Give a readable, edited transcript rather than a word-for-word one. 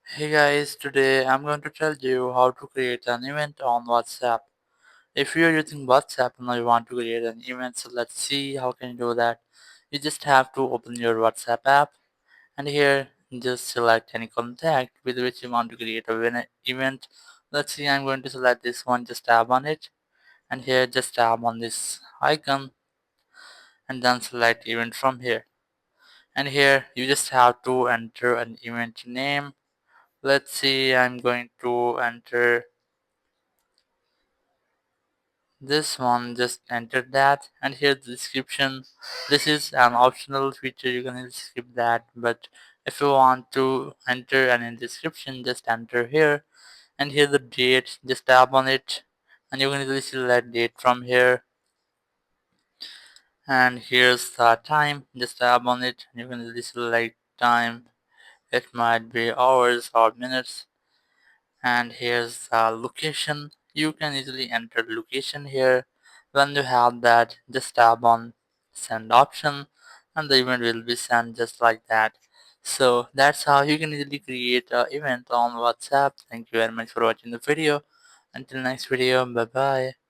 Hey guys, today I'm going to tell you how to create an event on WhatsApp. If you're using WhatsApp and you want to create an event, so let's see how can you do that. You just have to open your WhatsApp app and here just select any contact with which you want to create an event. Let's see, I'm going to select this one, just tap on it and here just tap on this icon and then select event from here. And here you just have to enter an event name. Let's see, I'm going to enter this one, just enter that, and here's the description. This is an optional feature, you can skip that, but if you want to enter any description, just enter here. And here the date, just tap on it and you can easily select date from here. And here's the time, just tap on it and you can easily select time. It might be hours or minutes. And here's the location. You can easily enter location here. When you have that, just tap on send option and the event will be sent just like that. So that's how you can easily create an event on WhatsApp. Thank you very much for watching the video. Until next video, bye bye.